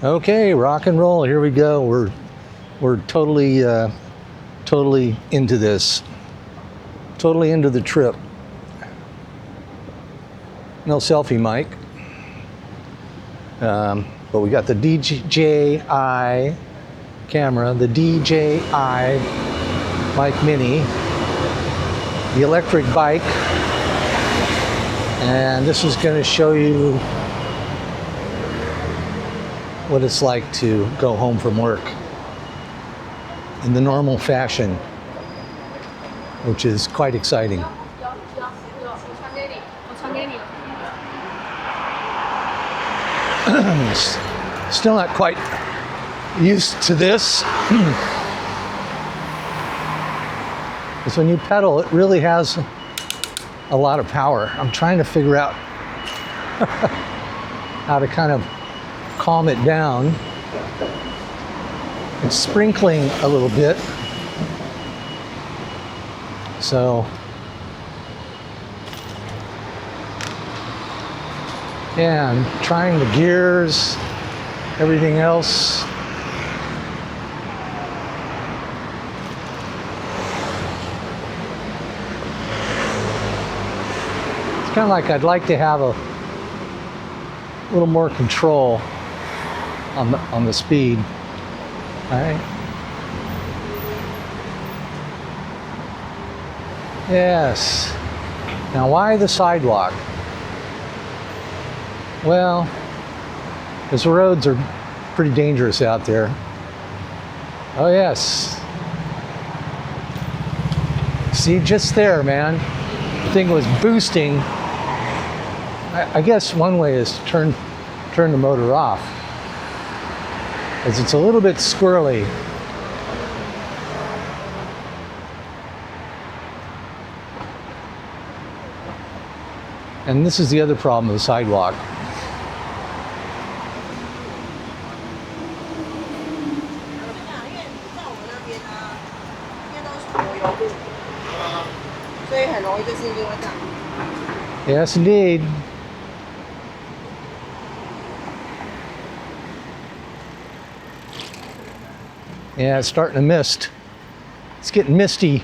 Okay, rock and roll. Here we go. We're totally into this. Totally into the trip. No selfie mic. But we got the DJI camera, the DJI Mic Mini, the electric bike, and this is going to show you what it's like to go home from work in the normal fashion, which is quite exciting. Still not quite used to this. Because when you pedal, it really has a lot of power. I'm trying to figure out how to kind of calm it down. It's sprinkling a little bit. So, yeah, I'm trying the gears, everything else. It's kind of like I'd like to have a little more control on the speed. All right. Yes. Now, why the sidewalk? Well, because the roads are pretty dangerous out there. Oh, yes. See, just there, man. The thing was boosting. I guess one way is to turn the motor off, as it's a little bit squirrely. And this is the other problem with the sidewalk. Yes, indeed. Yeah, it's starting to mist. It's getting misty,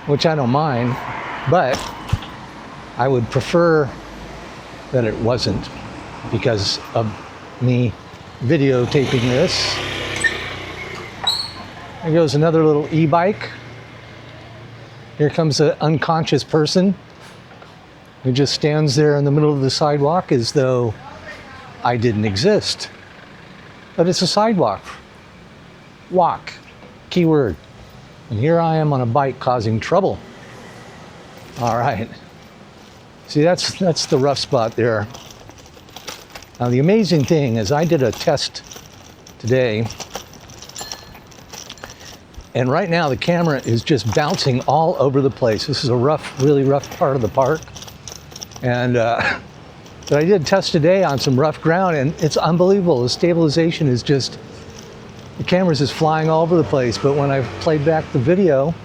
which I don't mind, but I would prefer that it wasn't because of me videotaping this. There goes another little e-bike. Here comes an unconscious person who just stands there in the middle of the sidewalk as though I didn't exist. But it's a sidewalk. Walk, keyword. And here I am on a bike causing trouble. All right. See, that's the rough spot there. Now the amazing thing is I did a test today, and right now the camera is just bouncing all over the place. This is a really rough part of the park. And but I did a test today on some rough ground, and it's unbelievable. The stabilization is just, the camera's just flying all over the place. But when I played back the video,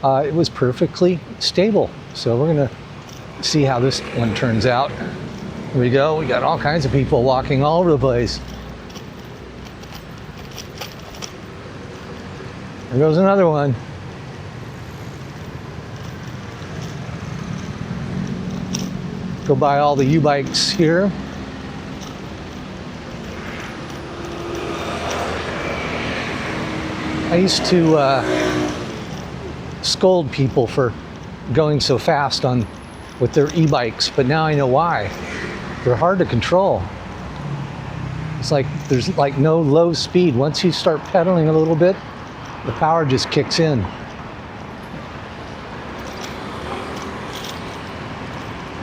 it was perfectly stable. So we're gonna see how this one turns out. Here we go. We got all kinds of people walking all over the place. There goes another one. Go by all the U-bikes here. I used to scold people for going so fast with their e-bikes, but now I know why. They're hard to control. It's like there's like no low speed. Once you start pedaling a little bit, the power just kicks in.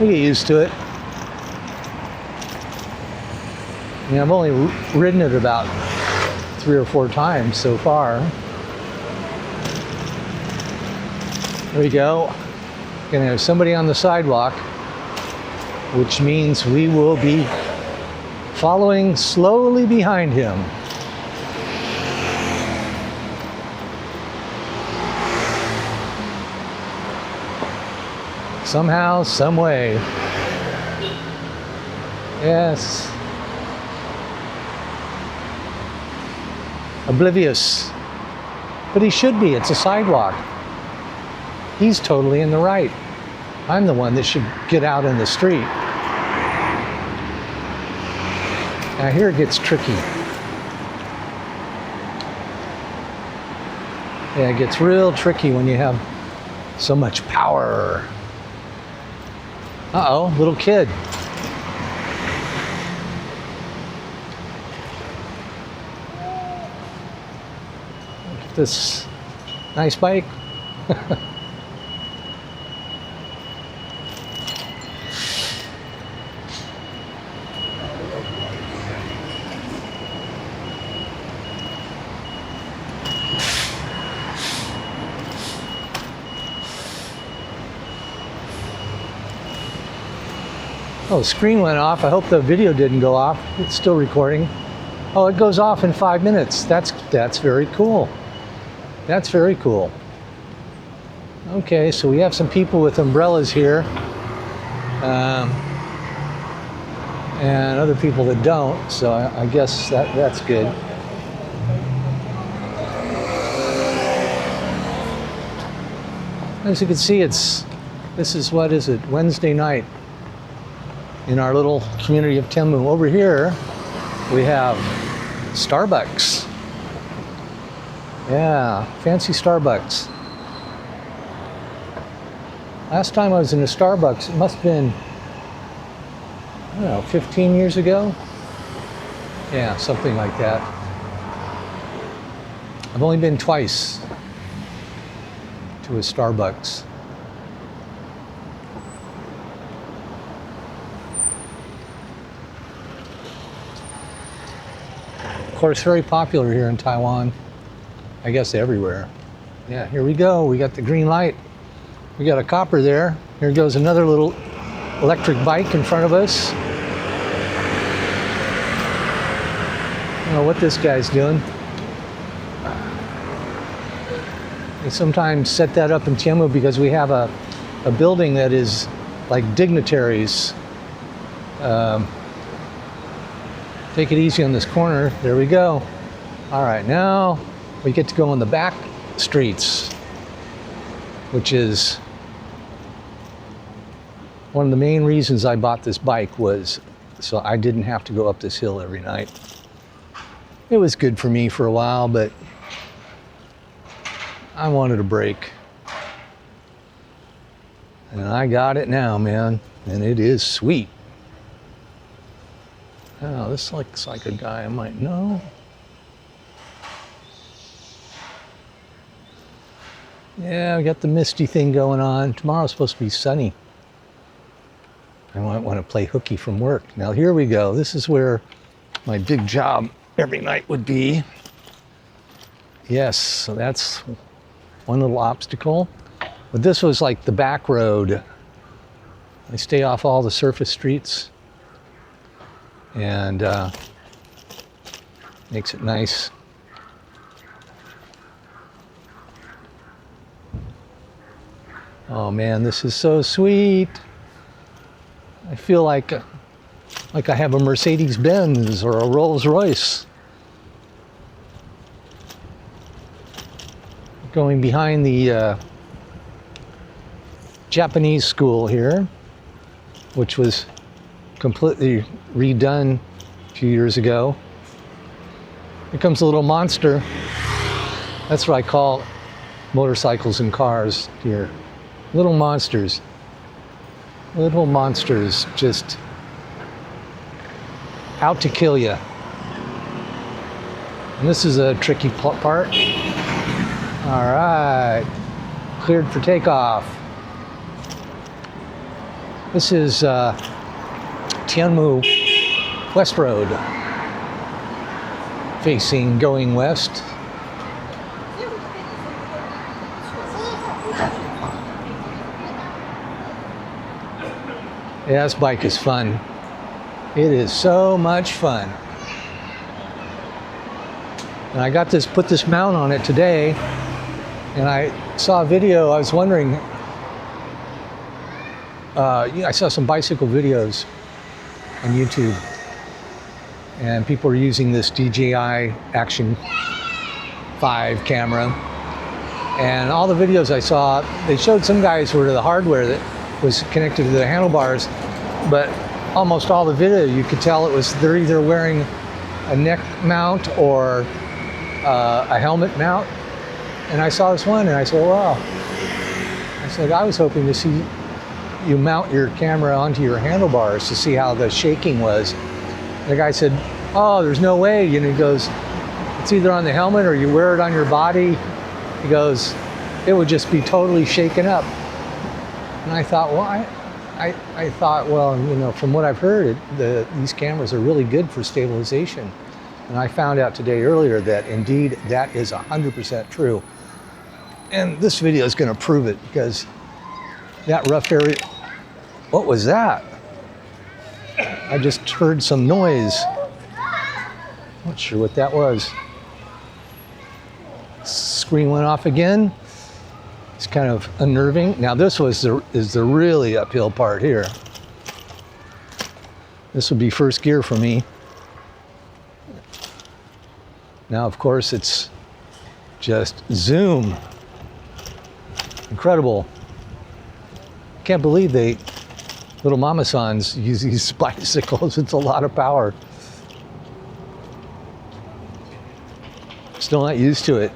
We get used to it. I mean, I've only ridden it about 3 or 4 times so far. There we go. Gonna have somebody on the sidewalk, which means we will be following slowly behind him. Somehow, some way. oblivious. But he should be, it's a sidewalk. He's totally in the right. I'm the one that should get out in the street. Now here it gets tricky. Yeah, it gets real tricky when you have so much power. Uh-oh, little kid. Look at this nice bike. Oh, the screen went off. I hope the video didn't go off. It's still recording. Oh, it goes off in 5 minutes. That's very cool. That's very cool. Okay, so we have some people with umbrellas here. And other people that don't, so I guess that's good. As you can see, this is, what is it, Wednesday night in our little community of Temu. Over here, we have Starbucks. Yeah, fancy Starbucks. Last time I was in a Starbucks, it must have been, I don't know, 15 years ago? Yeah, something like that. I've only been twice to a Starbucks. Of course, very popular here in Taiwan. I guess everywhere. Yeah, here we go. We got the green light. We got a copper there. Here goes another little electric bike in front of us. I don't know what this guy's doing. They sometimes set that up in Temu because we have a building that is like dignitaries. Take it easy on this corner. There we go. All right, now we get to go on the back streets, which is one of the main reasons I bought this bike, was so I didn't have to go up this hill every night. It was good for me for a while, but I wanted a break. And I got it now, man, and it is sweet. Oh, this looks like a guy I might know. Yeah, we got the misty thing going on. Tomorrow's supposed to be sunny. I might want to play hooky from work. Now here we go. This is where my big job every night would be. Yes, so that's one little obstacle. But this was like the back road. I stay off all the surface streets. And makes it nice. Oh man, this is so sweet. I feel like I have a Mercedes-Benz or a Rolls-Royce. Going behind the Japanese school here, which was completely redone a few years ago. Here comes a little monster. That's what I call motorcycles and cars here. Little monsters. Little monsters just out to kill you. And this is a tricky part. All right, cleared for takeoff. This is Tianmu West Road, facing going west. Yeah, this bike is fun. It is so much fun. And I got this, put this mount on it today, and I saw a video. I was wondering, I saw some bicycle videos on YouTube, and people are using this DJI Action 5 camera. And all the videos I saw, they showed some guys where the hardware that was connected to the handlebars, but almost all the video you could tell they're either wearing a neck mount or a helmet mount. And I saw this one and I said, wow. I said, I was hoping to see you mount your camera onto your handlebars to see how the shaking was. And the guy said, oh, there's no way. And he goes, it's either on the helmet or you wear it on your body. He goes, it would just be totally shaken up. And I thought, well, I thought, well, you know, from what I've heard, these cameras are really good for stabilization. And I found out today earlier that indeed that is 100% true. And this video is going to prove it, because that rough area, what was that? I just heard some noise. Not sure what that was. Screen went off again. It's kind of unnerving. Now this is the really uphill part here. This would be first gear for me. Now, of course, it's just zoom. Incredible. Can't believe little mama sons use these bicycles. It's a lot of power. Still not used to it.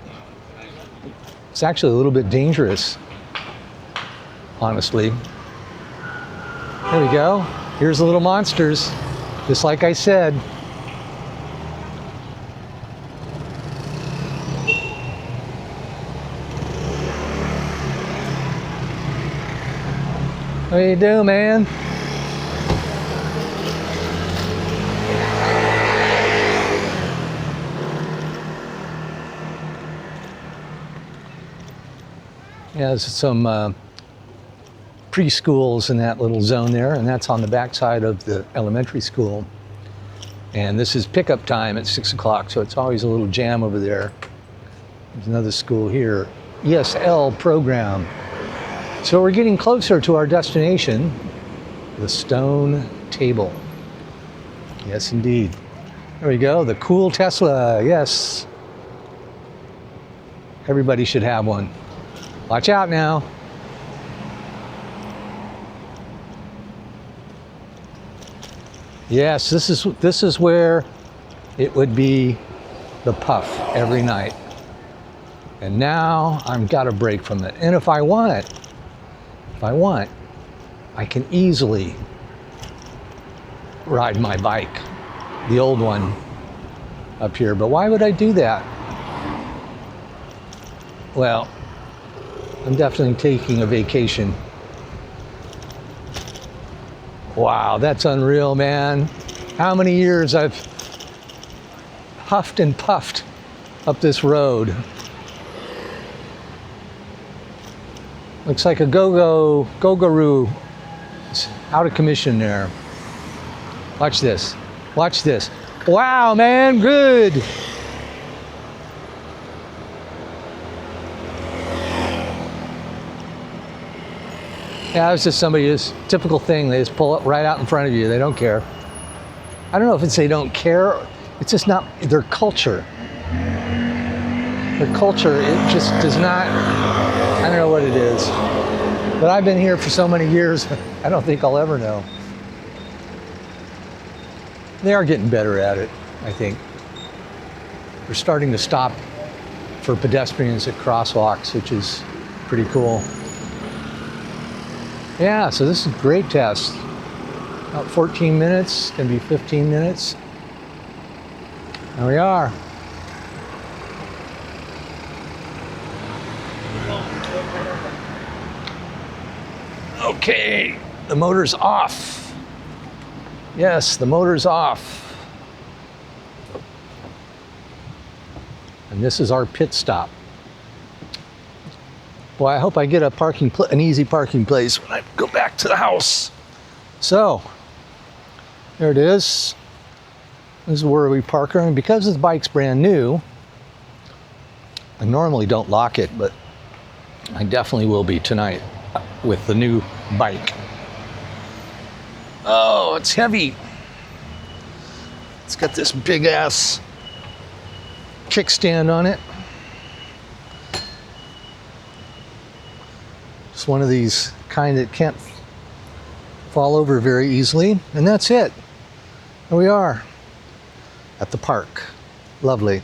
It's actually a little bit dangerous, honestly. There we go. Here's the little monsters, just like I said. What do you do, man? Yeah, there's some preschools in that little zone there, and that's on the backside of the elementary school. And this is pickup time at 6 o'clock, so it's always a little jam over there. There's another school here, ESL program. So we're getting closer to our destination, the stone table. Yes, indeed. There we go, the cool Tesla, yes. Everybody should have one. Watch out now. Yes, this is where it would be the puff every night. And now I've got a break from it. And if I want, I can easily ride my bike, the old one, up here. But why would I do that? Well, I'm definitely taking a vacation. Wow, that's unreal, man. How many years I've huffed and puffed up this road. Looks like a go-go-roo. It's out of commission there. Watch this. Watch this. Wow, man, good. Yeah, it's just somebody's typical thing. They just pull it right out in front of you. They don't care. I don't know if it's they don't care. It's just not their culture. Their culture, it just does not, I don't know what it is. But I've been here for so many years, I don't think I'll ever know. They are getting better at it, I think. They're starting to stop for pedestrians at crosswalks, which is pretty cool. Yeah, so this is a great test. About 14 minutes, gonna be 15 minutes. There we are. Okay, the motor's off. Yes, the motor's off. And this is our pit stop. Boy, I hope I get an easy parking place when I go back to the house. So, there it is. This is where we park her. And because this bike's brand new, I normally don't lock it, but I definitely will be tonight with the new bike. Oh, it's heavy. It's got this big ass kickstand on it. one of these kind that can't fall over very easily. And that's it. Here we are at the park. Lovely.